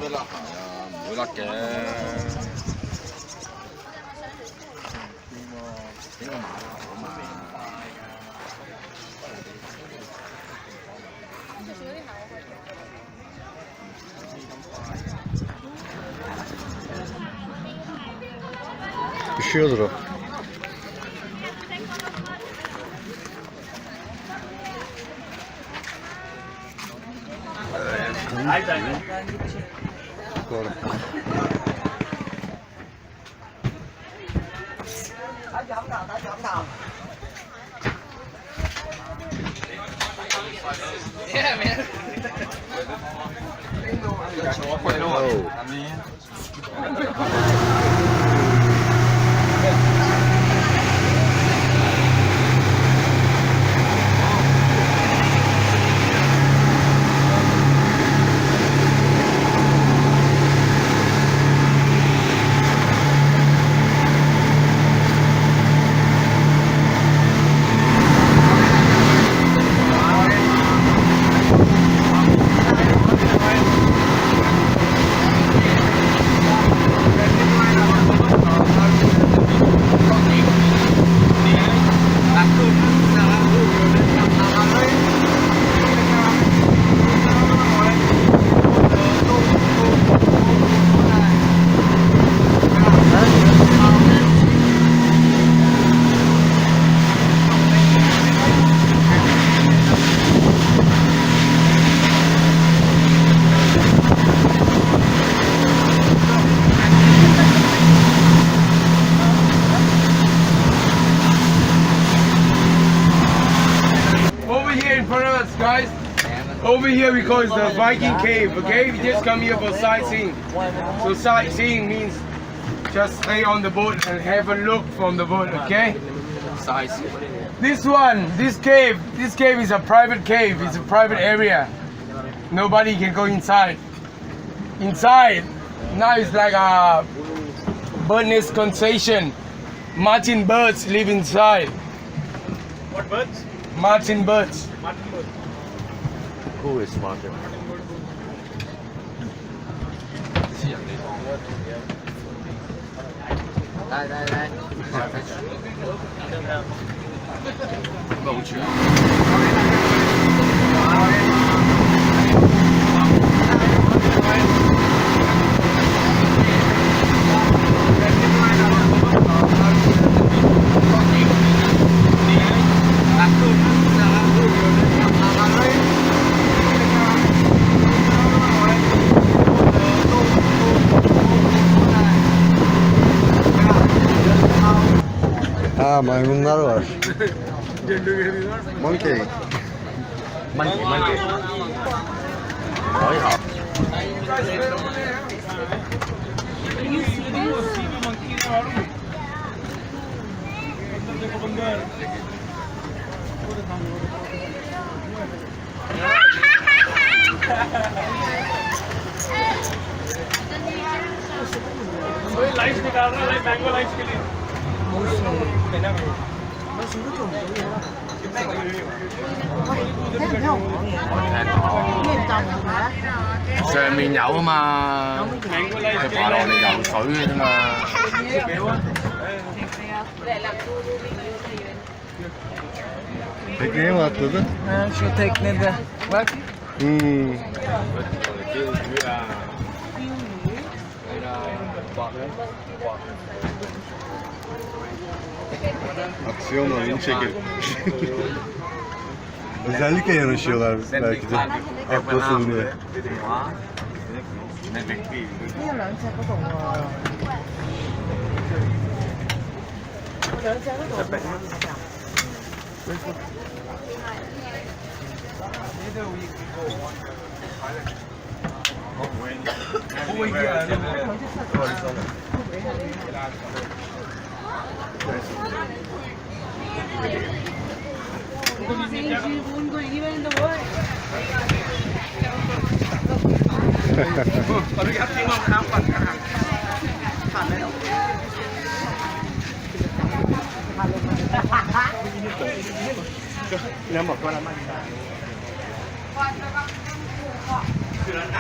咩辣鹹啊？唔會辣嘅。整個馬頭啊嘛。Üşüyordur o. Doğru. Guys, over here we call it the Viking Cave, okay? We just come here for sightseeing. So sightseeing means just stay on the boat and have a look from the boat, okay? Sightseeing. This cave is a private cave, it's a private area. Nobody can go inside. Inside, now it's like a bird nest concession. Martin birds live inside. What birds? Martin birds. Martin birds. Who is Martin? Đây. Bầu chưa? Ha, maymunlar var. Monkey. Monkey. Hỏi họ. Lights निकाल रहा है mango lights के लिए Sàn miền nhậu á mà. Cái bà đồ này dầu水thôi mà. Tekneye mi atladın? Ha, şu teknede. Bak. Aksiyon oyunu çekelim. Özellikle yanaşıyorlar belki de. Atlasın diye. Nếu một con là mạnh sürat